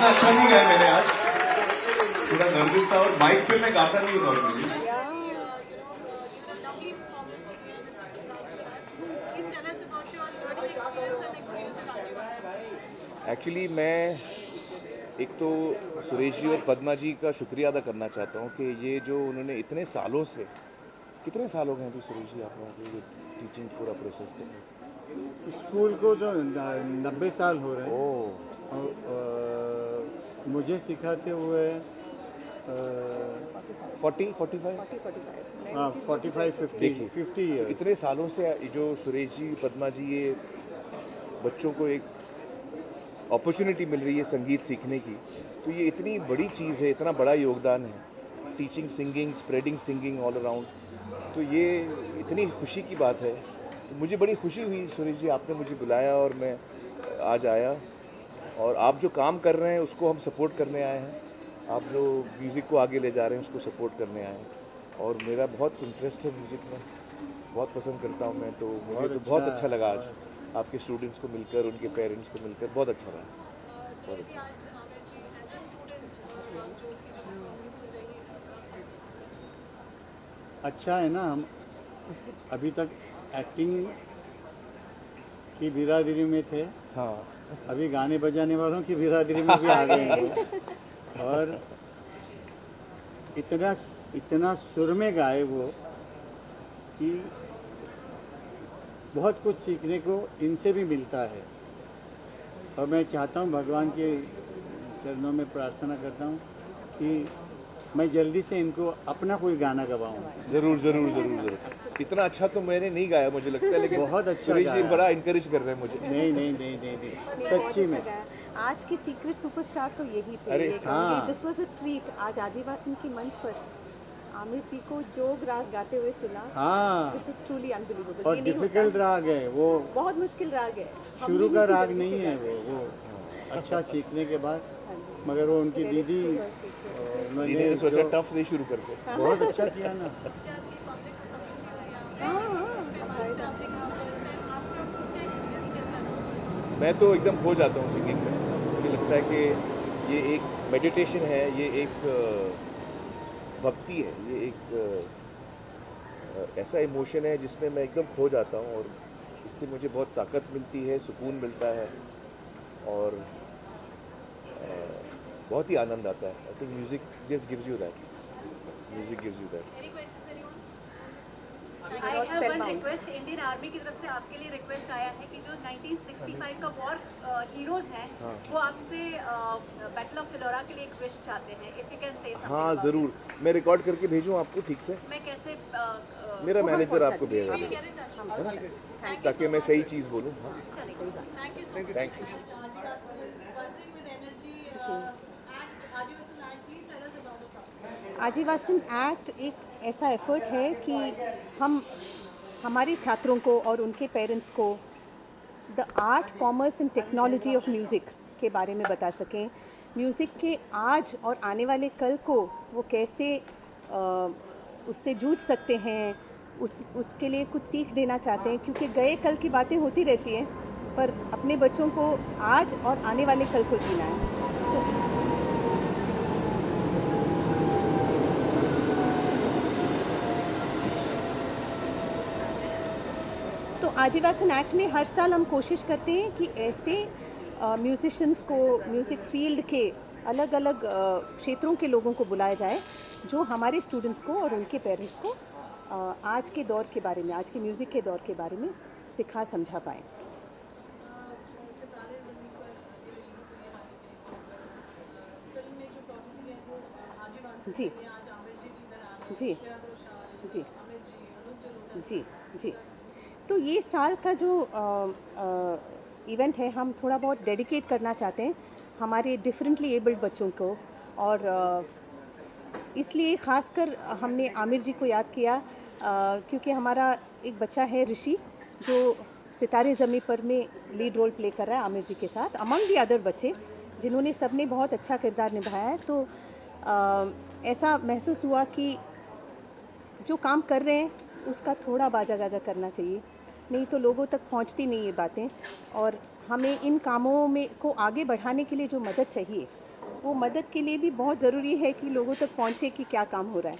इतना अच्छा नहीं गाया मैंने आज, थोड़ा नर्वस था और माइक पे मैं गाता नहीं हूँ नॉर्मली। एक्चुअली मैं एक तो सुरेश जी और पद्मा जी का शुक्रिया अदा करना चाहता हूँ कि ये जो उन्होंने इतने सालों से, कितने साल हो गए अभी सुरेश जी आप लोगों को ये टीचिंग पूरा प्रोसेस करने? स्कूल को तो 90 साल हो रहे हैं। ओह, और मुझे सिखाते हुए 45 हाँ 45 देखिए, 50 ईयर्स। इतने सालों से जो सुरेश जी पद्मा जी ये बच्चों को एक अपॉर्चुनिटी मिल रही है संगीत सीखने की, तो ये इतनी बड़ी चीज़ है, इतना बड़ा योगदान है teaching singing, spreading singing all around. तो ये इतनी खुशी की बात है। तो मुझे बड़ी खुशी हुई सुरेश जी आपने मुझे बुलाया और मैं आज आया, और आप जो काम कर रहे हैं उसको हम सपोर्ट करने आए हैं। आप जो म्यूज़िक को आगे ले जा रहे हैं उसको सपोर्ट करने आए हैं, और मेरा बहुत इंटरेस्ट है म्यूज़िक में, बहुत पसंद करता हूँ मैं। तो मुझे तो बहुत अच्छा लगा आज आपके स्टूडेंट्स को मिलकर, उनके पेरेंट्स को मिलकर, बहुत अच्छा लगा, बहुत अच्छा। अच्छा है ना, हम अभी तक एक्टिंग की बिरादरी में थे, हाँ, अभी गाने बजाने वालों की बिरादरी में भी आ गए हैं। और इतना इतना सुर में गाए वो कि बहुत कुछ सीखने को इनसे भी मिलता है। और मैं चाहता हूँ, भगवान के चरणों में प्रार्थना करता हूँ कि मैं जल्दी से इनको अपना कोई गाना गवाऊँ। जरूर जरूर जरूर जरूर। इतना अच्छा तो मैंने नहीं गाया मुझे लगता है, लेकिन बहुत अच्छा सुरेश जी गाया। बड़ा इनकरेज कर रहे हैं मुझे। नहीं, सच्ची में। आज के सीक्रेट सुपरस्टार तो यही थे। अरे हाँ। This was a treat. आज आदिवासी की मंच पर आमिर जी को जोग राग गाते हुए सुना। हाँ, दिस इज ट्रूली अनबिलीवेबल। और डिफिकल्ट राग है वो, बहुत मुश्किल राग है। शुरू का राग नहीं है वो अच्छा सीखने के बाद। मगर वो उनकी दीदी दीदी ने सोचा टफ नहीं शुरू करते। बहुत अच्छा किया ना। मैं तो एकदम खो जाता हूँ सिंगिंग में। मुझे लगता है कि ये एक मेडिटेशन है, ये एक भक्ति है, ये एक ऐसा इमोशन है जिसमें मैं एकदम खो जाता हूँ, और इससे मुझे बहुत ताकत मिलती है, सुकून मिलता है, और बहुत ही आनंद आता है। I think music just gives you that, music gives you that. I have one request। Indian army की तरफ से आपके लिए रिक्वेस्ट आया है कि जो 1965 का वॉर हीरोज हैं, वो आपसे बैटल ऑफ फिलोरा के लिए एक विश चाहते हैं। If you can say something. हाँ ज़रूर, मैं रिकॉर्ड करके भेजूँ आपको ठीक से? मैं कैसे मेरा मैनेजर आपको भेजेगा, ताकि मैं सही चीज़ बोलूँ। हाँ, thank you so much. Thank you. आजीवासन एक्ट एक ऐसा एफर्ट है कि हम हमारे छात्रों को और उनके पेरेंट्स को the art, commerce and technology of music के बारे में बता सकें। म्यूज़िक के आज और आने वाले कल को वो कैसे उससे जूझ सकते हैं, उसके लिए कुछ सीख देना चाहते हैं, क्योंकि गए कल की बातें होती रहती हैं, पर अपने बच्चों को आज और आने वाले कल को जीना है। तो आजीवासन एक्ट में हर साल हम कोशिश करते हैं कि ऐसे म्यूजिशियंस को, म्यूज़िक फील्ड के अलग अलग क्षेत्रों के लोगों को बुलाया जाए, जो हमारे स्टूडेंट्स को और उनके पेरेंट्स को आज के दौर के बारे में, आज के म्यूज़िक के दौर के बारे में सिखा समझा पाएँ। जी जी जी जी जी। तो ये साल का जो इवेंट है, हम थोड़ा बहुत डेडिकेट करना चाहते हैं हमारे डिफरेंटली एबल्ड बच्चों को, और इसलिए ख़ासकर हमने आमिर जी को याद किया, क्योंकि हमारा एक बच्चा है ऋषि, जो सितारे ज़मीं पर में लीड रोल प्ले कर रहा है आमिर जी के साथ, अमंग दी अदर बच्चे जिन्होंने सबने बहुत अच्छा किरदार निभाया है। तो ऐसा महसूस हुआ कि जो काम कर रहे हैं उसका थोड़ा बाजा गाजा करना चाहिए, नहीं तो लोगों तक पहुंचती नहीं ये बातें, और हमें इन कामों में को आगे बढ़ाने के लिए जो मदद चाहिए वो मदद के लिए भी बहुत ज़रूरी है कि लोगों तक पहुँचे कि क्या काम हो रहा है।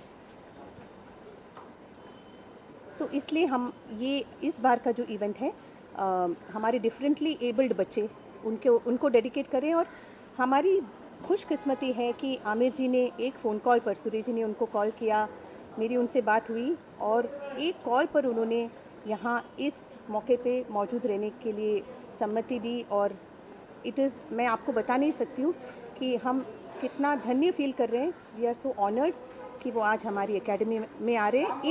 तो इसलिए हम ये इस बार का जो इवेंट है हमारे डिफरेंटली एबल्ड बच्चे उनको डेडिकेट करें। और हमारी खुशकिस्मती है कि आमिर जी ने एक फ़ोन कॉल पर, सुरेश जी ने उनको कॉल किया, मेरी उनसे बात हुई और एक कॉल पर उन्होंने यहाँ इस मौके पे मौजूद रहने के लिए सम्मति दी। और मैं आपको बता नहीं सकती हूँ कि हम कितना धन्य फील कर रहे हैं। वी आर सो ऑनर्ड कि वो आज हमारी एकेडमी में आ रहे हैं।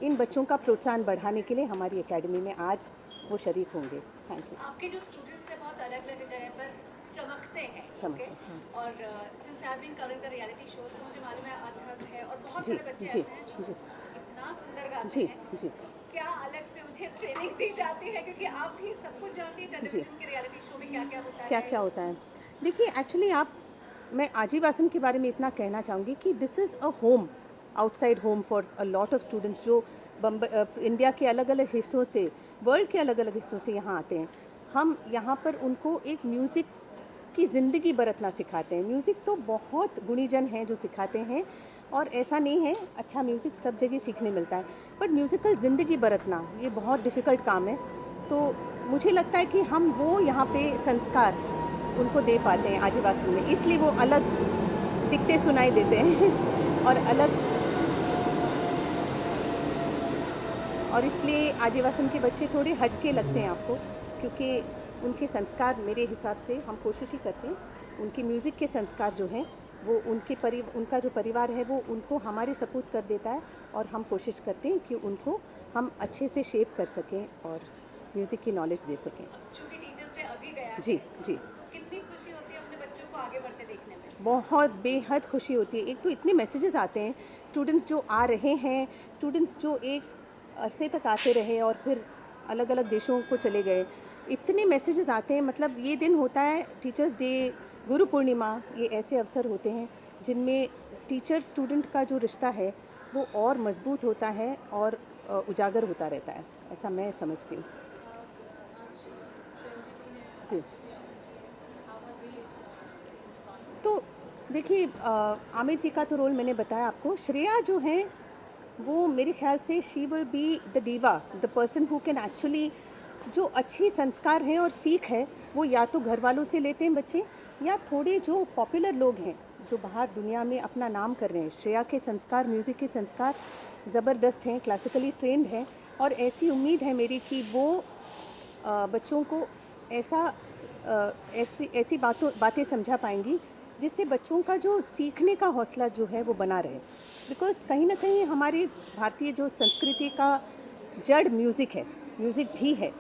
इन बच्चों का प्रोत्साहन बढ़ाने के लिए हमारी एकेडमी में आज वो शरीक होंगे। Thank you. आपके जो स्टूडेंट्स हैं बहुत अलग अलग जगह पर चमकते हैं, चमकते okay? हैं। और since I have been covering the reality shows तो मुझे मालूम है अथक है और बहुत जी, सारे बच्चे जी, ऐसे हैं जो जी। इतना सुंदर गाते जी, हैं। जी। क्या अलग से उन्हें ट्रेनिंग दी जाती है, क्योंकि आप भी सब कुछ जानती हैं टेलीविजन के रियलिटी शो में क्या क्या होता है? क्या क्या होता है? देखिए एक्चुअली मैं आजीवासन के बारे में इतना कहना चाहूँगी कि this is a home, outside home for a lot of students जो इंडिया के अलग अलग हिस्सों से, वर्ल्ड के अलग अलग हिस्सों से यहाँ आते हैं। हम यहाँ पर उनको एक म्यूज़िक की ज़िंदगी बरतना सिखाते हैं। म्यूज़िक तो बहुत गुणीजन हैं जो सिखाते हैं और ऐसा नहीं है, अच्छा म्यूज़िक सब जगह सीखने मिलता है, बट म्यूज़िकल ज़िंदगी बरतना ये बहुत डिफ़िकल्ट काम है। तो मुझे लगता है कि हम वो यहाँ पे संस्कार उनको दे पाते हैं आजीवासन में, इसलिए वो अलग दिखते सुनाई देते हैं और इसलिए आजीवासन के बच्चे थोड़े हटके लगते हैं आपको, क्योंकि उनके संस्कार मेरे हिसाब से हम कोशिश ही करते हैं उनके म्यूज़िक के संस्कार जो हैं वो उनका जो परिवार है वो उनको हमारे सपोर्ट कर देता है और हम कोशिश करते हैं कि उनको हम अच्छे से शेप कर सकें और म्यूज़िक की नॉलेज दे सकें। चूंकि टीचर्स डे अभी गया है, जी जी। कितनी खुशी होती है अपने बच्चों को आगे बढ़ते देखने में? बहुत बेहद खुशी होती है। एक तो इतने मैसेजेस आते हैं, स्टूडेंट्स जो आ रहे हैं, स्टूडेंट्स जो एक अरसे तक आते रहे और फिर अलग अलग देशों को चले गए, इतने मैसेजेस आते हैं। मतलब ये दिन होता है टीचर्स डे, गुरु पूर्णिमा, ये ऐसे अवसर होते हैं जिनमें टीचर स्टूडेंट का जो रिश्ता है वो और मजबूत होता है और उजागर होता रहता है, ऐसा मैं समझती हूँ। जी। तो देखिए आमिर जी का तो रोल मैंने बताया आपको। श्रेया जो है वो मेरे ख्याल से she will be the diva, the person who can actually, जो अच्छी संस्कार हैं और सीख है वो या तो घर वालों से लेते हैं बच्चे, या थोड़े जो पॉपुलर लोग हैं जो बाहर दुनिया में अपना नाम कर रहे हैं। श्रेया के संस्कार, म्यूज़िक के संस्कार ज़बरदस्त हैं, क्लासिकली ट्रेंड हैं और ऐसी उम्मीद है मेरी कि वो बच्चों को ऐसी बातें समझा पाएंगी जिससे बच्चों का जो सीखने का हौसला जो है वो बना रहे। बिकॉज़ कहीं ना कहीं हमारे भारतीय जो संस्कृति का जड़ म्यूज़िक है, म्यूज़िक भी है,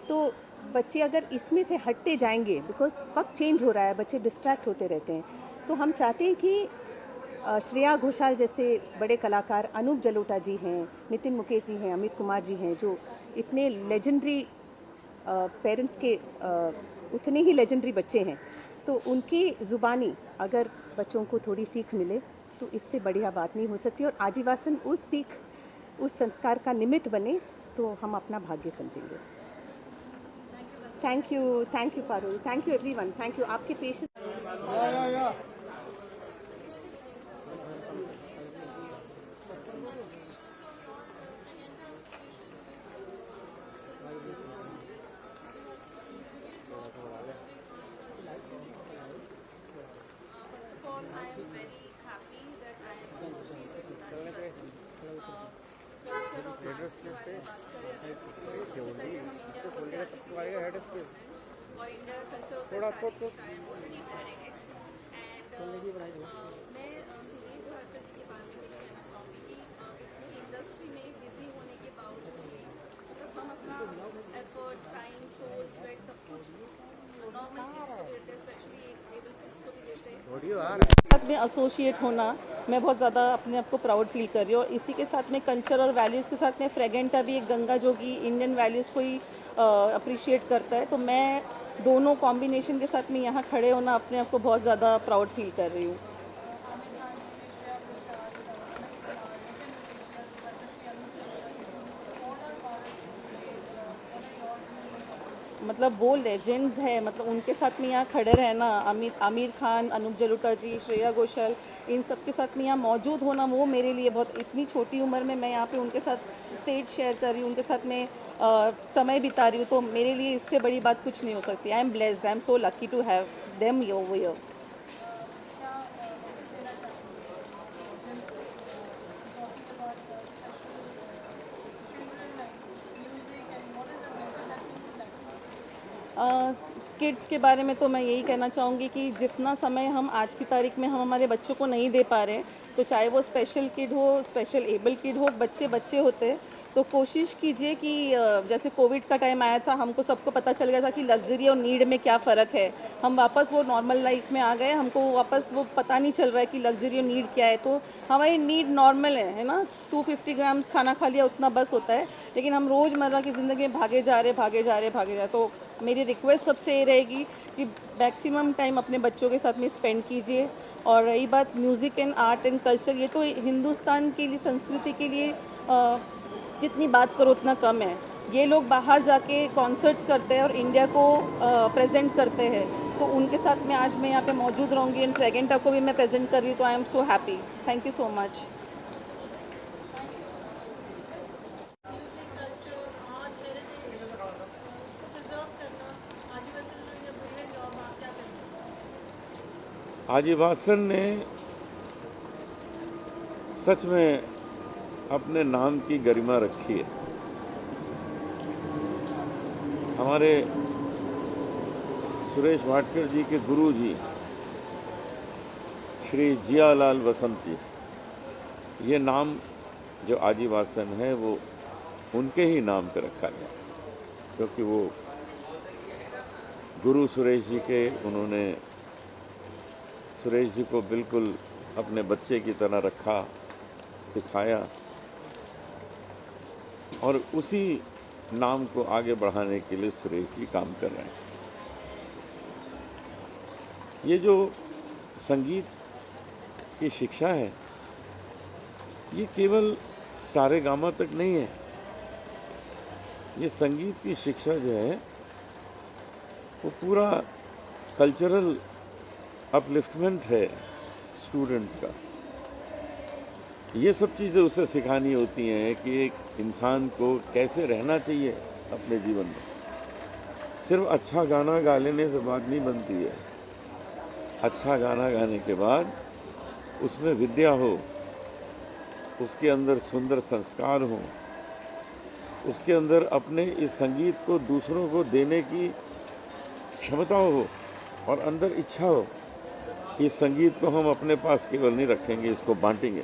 तो बच्चे अगर इसमें से हटते जाएंगे, बिकॉज़ वक्त चेंज हो रहा है, बच्चे डिस्ट्रैक्ट होते रहते हैं, तो हम चाहते हैं कि श्रेया घोषाल जैसे बड़े कलाकार, अनूप जलोटा जी हैं, नितिन मुकेश जी हैं, अमित कुमार जी हैं, जो इतने लेजेंडरी पेरेंट्स के उतने ही लेजेंडरी बच्चे हैं, तो उनकी ज़ुबानी अगर बच्चों को थोड़ी सीख मिले तो इससे बढ़िया बात नहीं हो सकती। और आजीवासन उस सीख, उस संस्कार का निमित्त बने तो हम अपना भाग्य समझेंगे। Thank you Parul, thank you everyone, thank you आपके पेशेंस। और इंडिया कल्चर होता है मैं सुरेश भारकर जी के बारे में कुछ कहना चाहूँगी कि इतनी इंडस्ट्री में बिजी होने के बावजूद भी मतलब हम अपना एफर्ट, टाइम, सोल, स्वेट सब कुछ नॉर्मल किड्स को भी देते हैं, स्पेशली एबल किड्स को भी देते हैं। साथ में एसोसिएट होना मैं बहुत ज़्यादा अपने आप को प्राउड फील कर रही हूँ और इसी के साथ में कल्चर और वैल्यूज़ के साथ में फ्रेगेंटा भी एक गंगा जो कि इंडियन वैल्यूज़ को ही अप्रिशिएट करता है, तो मैं दोनों कॉम्बिनेशन के साथ में यहाँ खड़े होना अपने आप को बहुत ज़्यादा प्राउड फील कर रही हूँ। मतलब वो लेजेंड्स है, मतलब उनके साथ में यहाँ खड़े रहना, आमिर खान, अनूप जलोटा जी, श्रेया घोषाल, इन सब के साथ में यहाँ मौजूद होना, वो मेरे लिए बहुत, इतनी छोटी उम्र में मैं यहाँ पे उनके साथ स्टेज शेयर कर रही हूँ, उनके साथ में समय बिता रही हूँ, तो मेरे लिए इससे बड़ी बात कुछ नहीं हो सकती। I am blessed, I am so lucky to have them over here. Kids के बारे में तो मैं यही कहना चाहूँगी कि जितना समय हम आज की तारीख में हम हमारे बच्चों को नहीं दे पा रहे, तो चाहे वो स्पेशल किड हो, स्पेशल एबल किड हो, बच्चे बच्चे होते हैं, तो कोशिश कीजिए कि जैसे कोविड का टाइम आया था, हमको सबको पता चल गया था कि लग्जरी और नीड में क्या फ़र्क है। हम वापस वो नॉर्मल लाइफ में आ गए, हमको वापस वो पता नहीं चल रहा है कि लग्जरी और नीड क्या है। तो हमारी नीड नॉर्मल है ना, 250 ग्राम्स खाना खा लिया उतना बस होता है, लेकिन हम रोज़मर्रा की ज़िंदगी में भागे जा रहे। तो मेरी रिक्वेस्ट सबसे ये रहेगी कि मैक्सिमम टाइम अपने बच्चों के साथ में स्पेंड कीजिए। और रही बात music and art and culture, ये तो हिंदुस्तान के लिए, संस्कृति के लिए जितनी बात करो उतना कम है। ये लोग बाहर जाके कॉन्सर्ट्स करते हैं और इंडिया को प्रेजेंट करते हैं, तो उनके साथ में आज मैं यहाँ पे मौजूद रहूँगी। एंड फ्रेगेंटा को भी मैं प्रेजेंट कर रही हूँ, तो I am so happy. Thank you so much. आदिवासन ने सच में अपने नाम की गरिमा रखी है। हमारे सुरेश वाडकर जी के गुरु जी श्री जियालाल वसंत जी, ये नाम जो आदिवासन है वो उनके ही नाम पे रखा गया, क्योंकि वो गुरु सुरेश जी के, उन्होंने सुरेश जी को बिल्कुल अपने बच्चे की तरह रखा, सिखाया, और उसी नाम को आगे बढ़ाने के लिए सुरेश जी काम कर रहे हैं। ये जो संगीत की शिक्षा है, ये केवल सारेगामा तक नहीं है। ये संगीत की शिक्षा जो है वो पूरा कल्चरल अपलिफ्टमेंट है स्टूडेंट का। ये सब चीज़ें उसे सिखानी होती हैं कि एक इंसान को कैसे रहना चाहिए अपने जीवन में। सिर्फ अच्छा गाना गा लेने से बात नहीं बनती है। अच्छा गाना गाने के बाद उसमें विद्या हो, उसके अंदर सुंदर संस्कार हो, उसके अंदर अपने इस संगीत को दूसरों को देने की क्षमता हो, और अंदर इच्छा हो कि इस संगीत को हम अपने पास केवल नहीं रखेंगे, इसको बांटेंगे।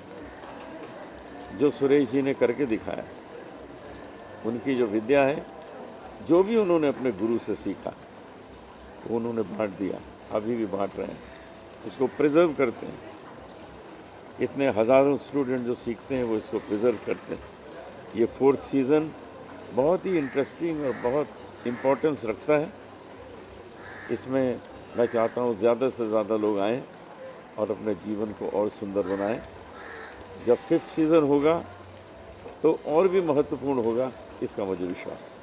जो सुरेश जी ने करके दिखाया, उनकी जो विद्या है, जो भी उन्होंने अपने गुरु से सीखा, वो उन्होंने बांट दिया, अभी भी बांट रहे हैं, इसको प्रिजर्व करते हैं। इतने हज़ारों स्टूडेंट जो सीखते हैं वो इसको प्रिजर्व करते हैं। ये 4th सीज़न बहुत ही इंटरेस्टिंग और बहुत इम्पोर्टेंस रखता है। इसमें मैं चाहता हूँ ज़्यादा से ज़्यादा लोग आएँ और अपने जीवन को और सुंदर बनाएं। जब 5th सीज़न होगा तो और भी महत्वपूर्ण होगा, इसका मुझे विश्वास है।